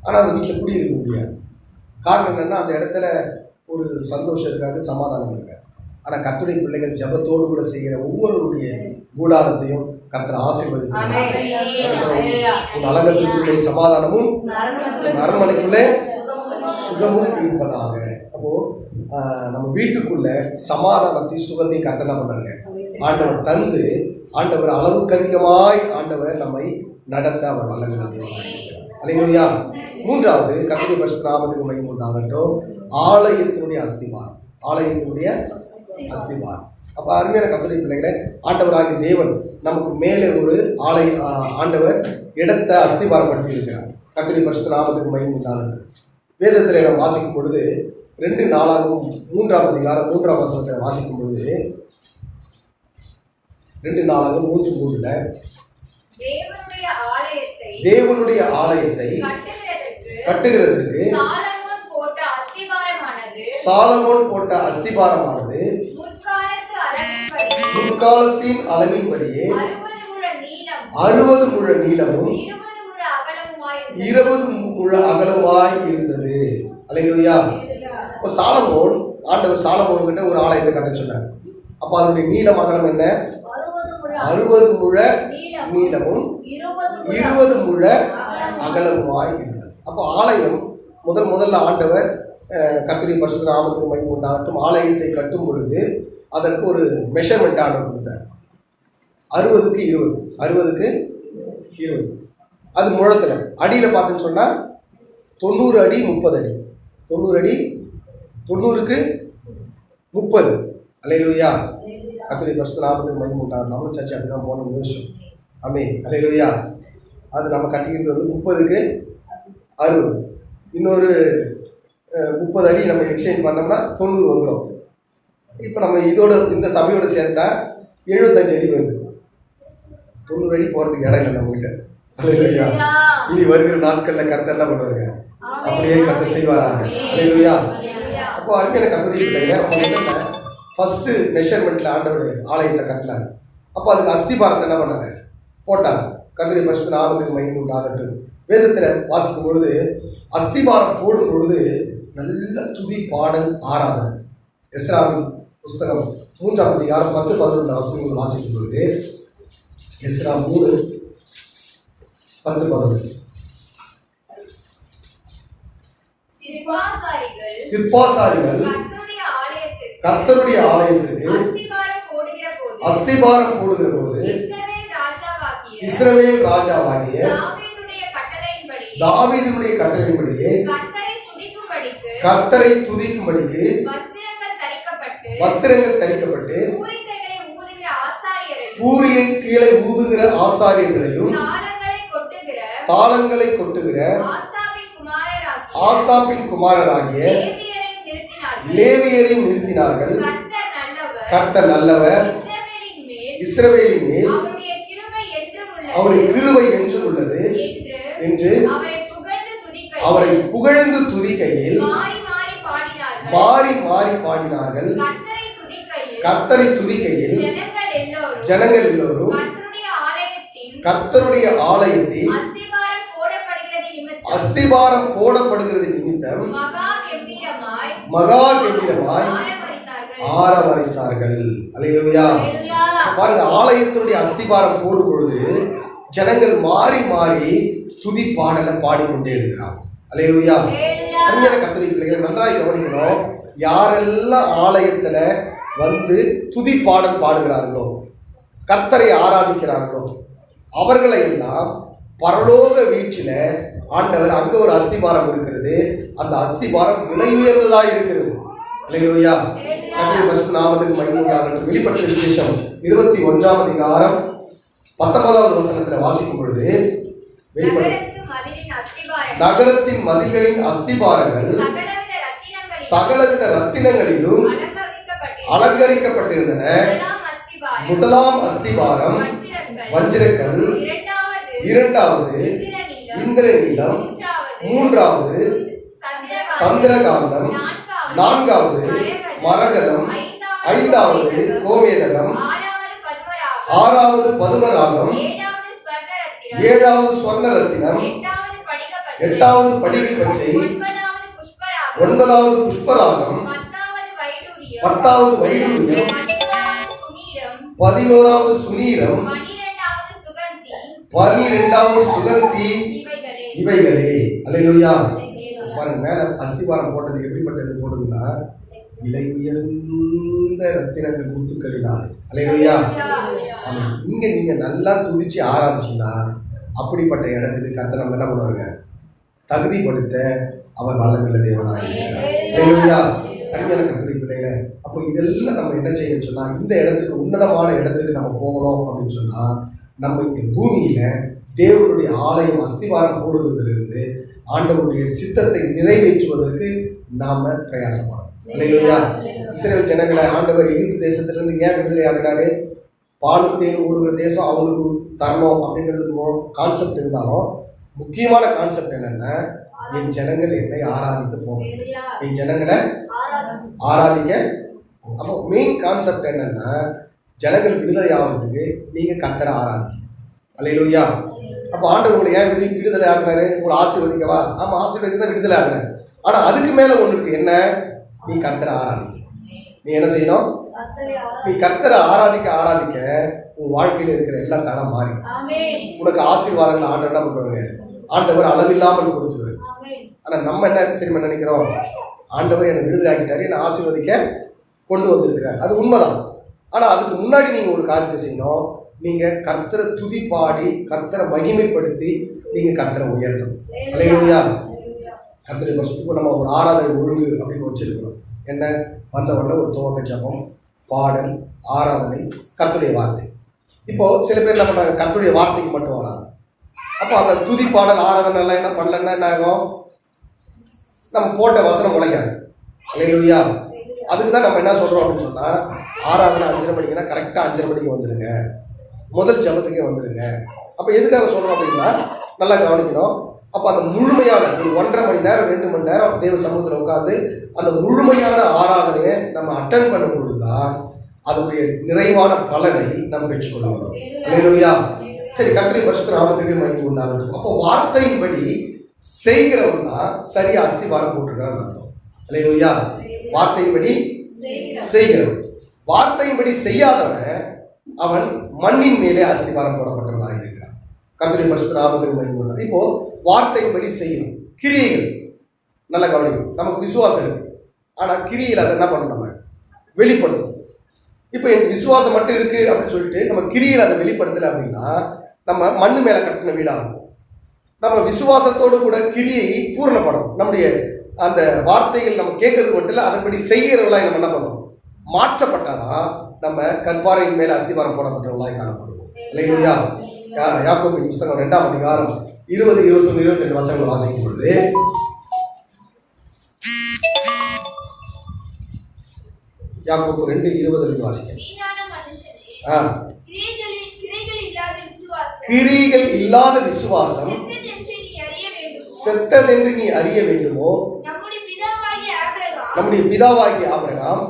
Speaker 1: ஆனால் அந்த வீட்டில் குடியிருக்க முடியாது. காரணம் என்னென்னா, அந்த இடத்துல ஒரு சந்தோஷம் இருக்காது, சமாதானம் இருக்காது. ஆனால் கர்த்தருடைய பிள்ளைகள் ஜெபத்தோடு கூட செய்கிற ஒவ்வொருவருடைய கூடாரத்தையும் கர்த்தர் ஆசீர்வதிக்கிறார். உன் அலங்கத்திற்குள்ளே சமாதானமும் அரண்மனைக்குள்ளே சுகமும் இருப்பதாக. அப்போ நம்ம வீட்டுக்குள்ள சமாதானத்தை சுகத்தை கர்த்தர் என்ன பண்றாங்க, ஆண்டவர் தந்து ஆண்டவர் அளவுக்கு அதிகமாய் ஆண்டவர் நம்மை நடத்த அவர் வல்லமையுள்ள தேவனாக இருக்கிறார். அல்லேலூயா. 3வது கர்த்தருடைய பரிசுத்த நாமத்துக்கு மகிமை உண்டாகட்டும். ஆலயத்தினுடைய அஸ்திவாரம். ஆலயத்தினுடைய அஸ்திவாரம். அப்ப அருமையான கர்த்தருடைய பிள்ளைகளை, ஆண்டவராகிய தேவன் நமக்கு மேலே ஒரு ஆண்டவர் இடத்தை அஸ்திவாரப்படுத்தி இருக்கிறார். கர்த்தருடைய பரிசுத்த நாமத்துக்கு மகிமை உண்டாகட்டும். வேதத்தில் நாம் வாசிக்கும் பொழுது 2 நாளாகவும் 3ஆம் அதிகாரம் 3ஆம் வசனத்தை வாசிக்கும் பொழுது 2 நாளாகவும் 3:3 தேவனுடைய ஆலயத்தை கட்டுகிறதற்கு சாலமோன் போட்ட அஸ்திபாரமானது முற்காலத்தின் அளவின்படியே 60 முழ நீளமும் 20 முழ அகலமாய் இருந்தது. அல்லேலூயா. இப்போ சாலமோன், ஆண்டவர் சாலமோன் கிட்ட ஒரு ஆலயத்தை கட்ட சொன்னார். அப்போ அதனுடைய நீளம் அகலம் என்ன, 60 முழ நீளமும் 20 முழ அகலமாய் இருந்தது. அப்போ ஆலயம் முதல்ல ஆண்டவர் கர்த்தருடைய பரிசுத்த நாமத்துக்கு மகிமை உண்டாகட்டும், ஆலயத்தை கட்டும் பொழுது அதற்கு ஒரு மெஷர்மெண்ட் ஆர்டர் கொடுத்தார். 60க்கு 20 அது முழத்தில். அடியில் பார்த்துன்னு சொன்னால் 90 அடி 30 அடி, 90 அடி 90க்கு 30. அல்லேலூயா. கர்த்தருடைய பரிசுத்த நாமத்துக்கு மகிமை உண்டாகட்டும். நம்மளும் சர்ச்சை அப்படி தான் போகணும் யோசிச்சோம். ஆமென். அல்லேலூயா. அது நம்ம கட்டிக்கிறது 30க்கு 60. இன்னொரு 30 அடி நம்ம எக்ஸ்சேஞ்ச் பண்ணோம்னா 90 வந்துடும். இப்போ நம்ம இதோட இந்த சபையோடு சேர்த்தா 75 அடி வருது. 90 அடி போகிறதுக்கு இடம் இல்லை நம்மகிட்ட. அல்லேலூயா. இனி வருகிற நாட்களில் கர்த்தர் என்ன பண்ணுவாங்க, அப்படியே கர்த்தர் செய்வாராக. அல்லேலூயா. அப்போ அருமையான கர்த்தருடைய பிள்ளைங்க, அவங்க என்னன்னா ஃபர்ஸ்ட் மெஷர்மெண்ட்ல ஆண்டவர் ஆலயத்தை கட்டலாங்க. அப்போ அதுக்கு அஸ்திபாரத்தை என்ன பண்ணாங்க, போட்டாங்க. கர்த்தருடைய பரிசுத்த நாமத்துக்கு மகிமை உண்டாகட்டும். வேதத்தில் வாசிக்கும் பொழுது அஸ்திபாரம் போடும் பொழுது நல்ல துதி பாடல் ஆராதனை. எஸ்ராவின் புஸ்தகம் 3ஆம் அதிகாரம் 10-11 வசனங்கள் வாசிக்கும் பொழுது, எஸ்ரா 3:10-11, சிற்பாசாரிகள் கர்த்தருடைய ஆலயத்திற்கு அஸ்திபாரம் போடுகிற போது இஸ்ரவேல் ராஜாவாகிய தாவீதுடைய கட்டளையின்படியே கர்த்தரை துதிக்கும்படிக்கு வஸ்திரங்கள் தரிக்கப்பட்டு பூரியை கீழே ஊதுகிற ஆசாரியர்களையும் தாளங்களை கொட்டுகிற ஆசாப்பின் குமாரராகிய லேவியரையும் நிறுத்தினார்கள். கர்த்தர் நல்லவர், இஸ்ரவேலின் மேல் அவருடைய கிருபை என்றும் உள்ளது என்று அவரை புகழ்ந்து துதிக்கையில் மாறி மாறி பாடினார்கள். கர்த்தரை துதிக்கையில் ஜனங்கள் எல்லோரும் கர்த்தருடைய ஆலயத்தில் அஸ்திபாரம் போடப்படுகிறது நிமித்தம் மகா கம்பீரமாய் ஆரவரித்தார்கள். அல்லேலூயா. பாருங்க, ஆலயத்தினுடைய அஸ்திபாரம் போடும் பொழுது ஜனங்கள் மாறி மாறி துதி பாடலை பாடிக்கொண்டே இருக்கிறார். அல்லேலூயா. அருமையான கர்த்தருடைய பிள்ளைகள் நன்றாய் கவனிக்கணும். யாரெல்லாம் ஆலயத்துல வந்து துதி பாடல் பாடுகிறார்களோ, கர்த்தரை ஆராதிக்கிறார்களோ, அவர்களை எல்லாம் பரலோக வீட்டில ஆண்டவர் அங்க ஒரு அஸ்திபாரம் இருக்கிறது. அந்த அஸ்திபாரம் விலை உயர்ந்ததா இருக்கிறது. அல்லேலூயா. கர்த்தருடைய பரிசுத்த நாமத்துக்கு மகிமை உண்டாகட்டும். வெளிப்படுத்தின விசேஷம் 21ஆம் அதிகாரம் 19வது வசனத்துல வாசிக்கும் பொழுது, நகரத்தின் மதில்களின் அஸ்திபாரங்கள் சகலவித ரத்தினங்களிலும் அலங்கரிக்கப்பட்டிருந்தன. முதலாம் அஸ்திபாரம் வஞ்சிரக்கல், இரண்டாவது இந்திரநீலம், மூன்றாவது சந்திரகாந்தம், நான்காவது மரகதம், ஐந்தாவது கோமேதகம், ஆறாவது பதுமராகம், ஏழாவது ஸ்வர்ணரத்தினம், எட்டாவது படிகை பச்சை, ஒன்பதாவது புஷ்பராகம், பத்தாவது வைடூரியம், 11வது சுனீரம், 12வது சுகந்தி, இவைகளே. அல்லேலூயா. பாருங்க, மேல அஸ்திவாரம் போட்டது எப்படிப்பட்டது போடுதுன்னா, விலை உயர்ந்த ரத்தினங்கள் முத்துக்களினால். அல்லேலூயா. இங்க நீங்க நல்லா துதிச்சு ஆராதிச்சீங்கன்னா அப்படிப்பட்ட இடத்துக்கு கர்த்தர் நம்ம என்ன பண்ணுவாங்க, தகுதிப்படுத்த அவர் வல்லமையுள்ள தேவனாக இருக்கிறார். அல்லேலூயா. அருமையான கர்த்தருடைய பிள்ளைகளே, அப்போ இதெல்லாம் நம்ம என்ன செய்யணும்னு சொன்னா, இந்த இடத்துக்கு உன்னதமான இடத்துக்கு நம்ம போகணும் அப்படின்னு சொன்னா, நம்ம இங்க பூமியில தேவனுடைய ஆலயம் அஸ்திவாரம் போடுவதிலிருந்து ஆண்டவருடைய சித்தத்தை நிறைவேற்றுவதற்கு நாம பிரயாசப்படணும். அல்லேலூயா. இஸ்ரவேல் ஜனங்களை ஆண்டவர் எகிப்து தேசத்திலிருந்து ஏன் விடுதலை ஆகினாரு? பாலும் தேனும் ஓடுகிற தேசம் அவங்களுக்கு தரணும் அப்படிங்கிறது கான்செப்ட் இருந்தாலும், முக்கியமான கான்செப்ட் என்னன்னா, என் ஜனங்கள் என்னை ஆராதிக்க போகணும், என் ஜனங்களை ஆராதிக்க. அப்போ மெயின் கான்செப்ட் என்னன்னா, ஜனங்கள் விடுதலை ஆகிறதுக்கு நீங்க கர்த்தரை ஆராதிக்கணும். அல்லேலூயா. அப்போ ஆண்டவர் உங்களை ஏன் விடுதலை ஆகினாரு? உங்களை ஆசீர்வதிக்கவா? ஆமா, ஆசீர்வதிக்க தான் விடுதலை ஆகினார். ஆனா அதுக்கு மேல ஒன்றுக்கு என்ன, நீ கர்த்தரை ஆராதிக்கணும். நீ என்ன செய்யணும்? நீ கர்த்தரை ஆராதிக்க ஆராதிக்க உன் வாழ்க்கையில இருக்கிற எல்லா தடம் மாறி உனக்கு ஆசீர்வாதங்கள் ஆண்டவர் என்ன பண்ணுவாங்க, ஆண்டவர் அளவில்லாமல் கொடுத்துருவாரு. ஆனா நம்ம என்ன திரும்ப நினைக்கிறோம், ஆண்டவர் என்னை விடுதலை ஆகிட்டாரு, என்னை ஆசீர்வதிக்க கொண்டு வந்திருக்கிறார். அது உண்மைதான். ஆனா அதுக்கு முன்னாடி நீங்க ஒரு காரியத்தை செய்யணும். நீங்க கர்த்தரை துதி பாடி கர்த்தரை மகிமைப்படுத்தி நீங்க கர்த்தரை உயர்த்தணும். அல்லேலூயா. கர்த்தரை நம்ம ஒரு ஆராதனை ஒழுங்கு அப்படின்னு வச்சிருக்கிறோம். என்ன, வந்த உடனே ஒரு துவக்க ஜபம், பாடல், ஆராதனை, கர்த்தருடைய வார்த்தை. இப்போ சில பேர் நம்ம கர்த்தருடைய வார்த்தைக்கு மட்டும் வராங்க. அப்போ அந்த துதி பாடல் ஆராதனை எல்லாம் என்ன பண்ணலன்னா என்ன ஆகும், நம்ம போட்ட வசனம் உழைக்காது. அல்லேலூயா. அதுக்கு தான் நம்ம என்ன சொல்றோம் அப்படின்னு சொன்னா, ஆராதனை 5:30 மணிக்குன்னா கரெக்டாக 5:30 மணிக்கு வந்துடுங்க, முதல் ஜபத்துக்கே வந்துடுங்க. அப்போ எதுக்காக சொல்றோம் அப்படின்னா, நல்லா கவனிக்கணும். அப்போ அந்த முழுமையான ஒரு 1.5 மணி நேரம் 2 மணி நேரம் தேவ சமூகத்தில் உட்கார்ந்து அந்த முழுமையான ஆராதனையை நம்ம அட்டன் பண்ணும் பொழுதுதான் அதனுடைய நிறைவான பலனை நாம் பெற்றுக்கொள்ள வரும். அல்லேலூயா. சரி, கர்த்தரின் பரிசுத்த நாமத்துக்கு மகிமை உண்டாகட்டும். அப்போ வார்த்தையின்படி செய்கிறவன் தான் சரியா அஸ்திவாரம் போட்டிருக்கிறான்னு அர்த்தம். அல்லேலூயா. வார்த்தையின்படி செய்கிறவன். வார்த்தையின்படி செய்யாதவன் அவன் மண்ணின் மேலே அஸ்திவாரம் போடப்பட்டவனாக இருக்கிறான். கர்த்தரின் பரிசுத்த நாமத்துக்கு மகிமை உண்டாகட்டும். இப்போ வார்த்தையின்படி செய்யணும். கிரியைகள் நல்ல கவனிக்கணும். நமக்கு விசுவாசம் இருக்கு, ஆனால் கிரியில் அதை என்ன பண்ணணும், நம்ம வெளிப்படுத்தும். இப்போ எனக்கு விசுவாசம் மட்டும் இருக்கு அப்படின்னு சொல்லிட்டு நம்ம கிரியில் அதை வெளிப்படுத்தலை அப்படின்னா நம்ம மண்ணு மேலே கட்டின வீடாகும். நம்ம விசுவாசத்தோடு கூட கிரியை பூரணப்படும். நம்முடைய அந்த வார்த்தைகள் நம்ம கேட்கறது மட்டும் இல்லை, அதன்படி செய்கிறவர்களாய் நம்ம என்ன பண்ணணும், மாற்றப்பட்டாதான் நம்ம கற்பாறையின் மேலே அஸ்திவாரம் போடப்பட்டவர்களாய் காணப்படுவோம். அல்லேலூயா. யாக்கோபின் புத்தகம் 2ஆம் அதிகாரம் 20, 21, 22 வசனங்களை வாசிக்கும் பொழுது யாக்கோபு 2:20 வாசிக்கிறேன். கிரியைகள் இல்லாத விசுவாசம் செத்ததென்று நீ அறிய வேண்டுமோ, நம்முடைய பிதாவாகிய ஆபிரகாம்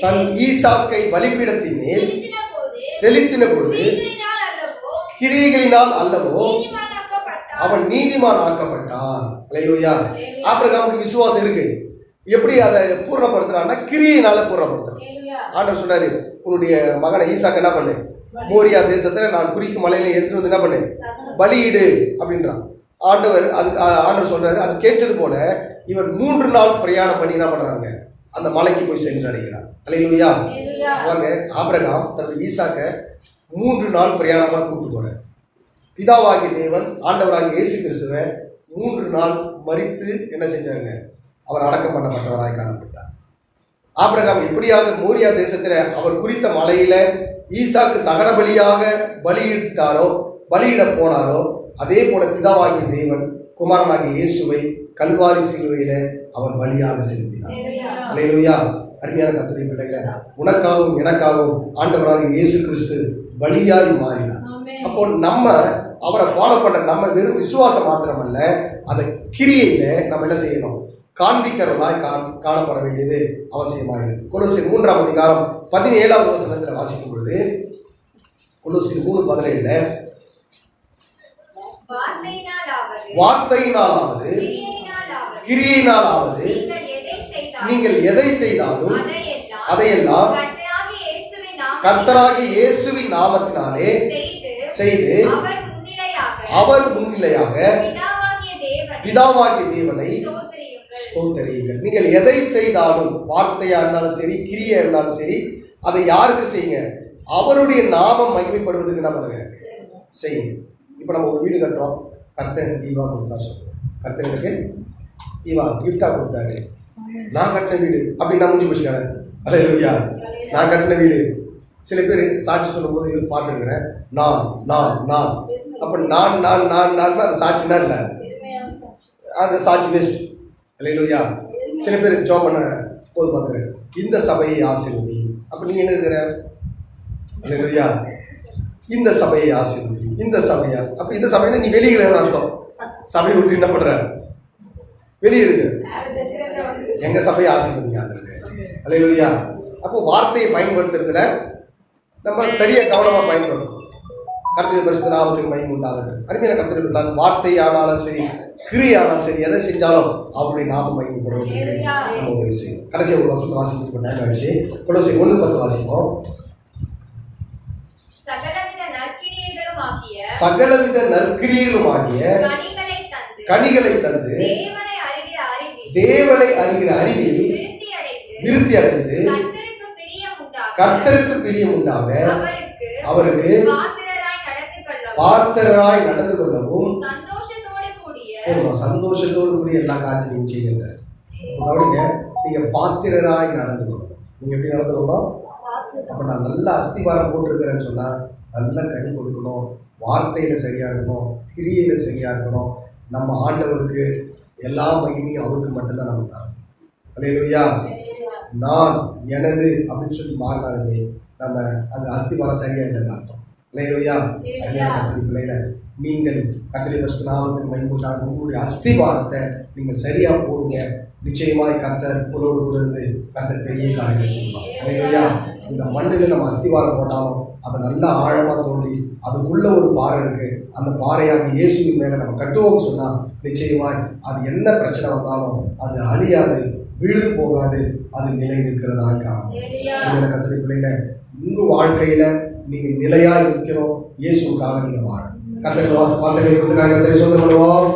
Speaker 1: தன் ஈசாக்கை பலிபீடத்தின் மேல் செலுத்தின பொழுது கிரியைகளினால் அல்லவோ அவன் நீதிமான் ஆக்கப்பட்டான். அல்லேலூயா. ஆபிரகாமுக்கு விசுவாசம் இருக்கு. எப்படி அதை பூர்ணப்படுத்துறான்னா கிரியையினால பூர்ணப்படுத்துறான். ஆண்டவர் சொல்றாரு, உன்னுடைய மகனை ஈசாக்கு என்ன பண்ணு, மோரியா தேசத்துல நான் குறிக்கும் மலையில எடுத்துட்டு வந்து என்ன பண்ணு, பலியிடு அப்படின்றான். ஆண்டவர் சொல்றாரு, அது கேட்டது போல இவன் 3 நாள் பிரயாணம் பண்ணி என்ன பண்றாங்க, அந்த மலைக்கு போய் சென்று அடைகிறான். அல்லேலூயா. அவங்க ஆபிரகாம் தன்னுடைய ஈசாக்க 3 நாள் பிரயாணமா கூப்பிட்டு போறார். பிதாவாகிய தேவன் ஆண்டவராகிய இயேசு கிறிஸ்துவை 3 நாள் மரித்து என்ன செஞ்சாங்க, அவர் அடக்கம் பண்ணப்பட்டவராய் காணப்பட்டார். ஆபிரகாம் எப்படியாக மோரியா தேசத்துல அவர் குறித்த மலையில ஈசாக்கு தகன பலியாக பலியிட போனாரோ, அதே போல பிதாவாகிய தேவன் குமாரனாகிய இயேசுவை கல்வாரி சிலுவையில அவர் பலியாக செலுத்தினார். அல்லேலூயா. அருமையான கர்த்தருடைய பிள்ளைகளே, உனக்காகவும் எனக்காகவும் ஆண்டவராகிய இயேசு கிறிஸ்து பலியாய் மாறினார். அப்போ நம்ம அவரை ஃபாலோ பண்ண நம்ம வெறும் விசுவாசம் மாத்திரமல்ல, அந்த கிரியையில நம்ம என்ன செய்யணும், காண்பிக்கிறவர்களாய் காணப்பட வேண்டியது அவசியமாக இருக்கு. கொலோசியர் 3ஆம் அதிகாரம் 17ஆவது வசனத்தில் வாசிக்கும் பொழுது, கொலோசியர் 3:17 வார்த்தையினாலாவது கிரியையினாலாவது நீங்கள் எதை செய்தாலும் அதையெல்லாம் கர்த்தராகிய இயேசுவின் நாமத்தினாலே செய்து அவர் முன்னிலையாக பிதாவாகிய தேவனை ஸ்தோத்திரியுங்கள். நீங்கள் எதை செய்தாலும், வார்த்தையா இருந்தாலும் சரி, கிரியா இருந்தாலும் சரி, அதை யாருக்கு செய்யுங்க, அவருடைய நாமம் மகிமைப்படுவதற்கு என்ன பண்ணுங்க, செய்யுங்க. இப்போ நம்ம ஒரு வீடு கட்டுறோம், கர்த்தனுக்கு ஈவா கொடுத்தா சொல்லுவோம், கர்த்தனுக்கு ஈவா கிஃப்டா கொடுத்தாரு, நான் கட்டின வீடு அப்படின்னா முடிஞ்சு போச்சுக்காரு. அல்லேலூயா. நான் கட்டின வீடு. சில பேர் சாட்சி சொல்லும் போது பார்த்துருக்கிறேன், நான் அப்போ நான் அந்த சாட்சினா இல்லை, அந்த சாட்சி வேஸ்ட். அல்லேலூயா. சில பேர் ஜாப் பண்ண போது பார்த்துக்கிறேன், இந்த சபையை ஆசீர்வதி. அப்போ நீ என்ன இருக்கிற, அல்லேலூயா, இந்த சபையை ஆசீர்வதி, இந்த சபையா. அப்போ இந்த சபையில நீ வெளியிடுற அர்த்தம். சபையை விட்டு என்ன பண்ற, வெளியிடுங்க, எங்க சபையை ஆசீர்வதிங்க. அல்லேலூயா. அப்போ வார்த்தையை பயன்படுத்துறதுல நம்ம சரியா கவனமா பயன்படுத்தணும். கர்த்தருடைய பரிசுத்த நாமத்துக்கு மகிமை உண்டாகட்டும். அருமையான கர்த்தருக்கு நான் வார்த்தை ஆனாலும் சரி, கிரியை ஆனாலும் சரி, எதை செஞ்சாலும் அவருடைய நாமம் மகிமைப்படுவதற்கு நம்ம உதவி செய்யணும். கடைசியாக ஒரு வசனத்தை வாசிக்க டைம் ஆயிடுச்சு. கொலோசியர் 1:10 வாசிப்போம். சகலவித நற்கிரியைகளுமாகிய கனிகளை தந்து தேவனை அறிகிற அறிவில் விருத்தி அடைந்து கர்த்தருக்கு பிரியம் உண்டாக அவருக்கு பார்த்தராய் நடந்து கொள்ளவும் சந்தோஷத்தோடு கூடிய எல்லா காரியத்தையும் செய்யுங்க. கவனிங்க, நீங்க பாத்திரராய் நடந்து கொள்ளணும். நீங்க எப்படி நடந்து கொள்ளணும், அப்ப நான் நல்ல அஸ்திவாரம் போட்டிருக்கிறேன்னு சொன்னா நல்ல கனி கொடுக்கணும், வார்த்தையில சரியா இருக்கணும், கிரியையில சரியா இருக்கணும். நம்ம ஆண்டவருக்கு எல்லா மகிமையும் அவருக்கு மட்டும்தான் நம்ம தான். அல்லேலூயா. நான் எனது அப்படின்னு சொல்லி மாறினாலுமே நம்ம அங்கே அஸ்திவாரம் சரியா இல்லைன்னு அர்த்தம். அல்லேலூயா. அருமையான கர்த்தருடைய பிள்ளைகளே, நீங்கள் கர்த்தருடைய பரிசுத்த நாமத்துக்கு மகிமையுண்டாக உங்களுடைய அஸ்திவாரத்தை நீங்கள் சரியா போடுங்க. நிச்சயமாய் கர்த்தர் உங்களோடு கூட இருந்து கர்த்தர் பெரிய காரியங்களை செய்வார். அல்லேலூயா. இந்த மண்ணில் நம்ம அஸ்திவாரம் போட்டாலும் அதை நல்லா ஆழமாக தோண்டி அதுக்குள்ள ஒரு பாறை இருக்கு. அந்த பாறையாக இயேசுவின் மேலே நம்ம கட்டுவோம் சொன்னால் நிச்சயமாய் அது என்ன பிரச்சனை வந்தாலும் அது அழியாது, விழுந்து போகாது, அது நிலை நிற்கிறதா காணும். கர்த்தருடைய பிள்ளைகளை உங்கள் வாழ்க்கையில நீங்க நிலையாய் நிற்கணும். இயேசுக்காக நீங்க வாழ கர்த்தர் வார்த்தைகளை சொல்லுவோம்.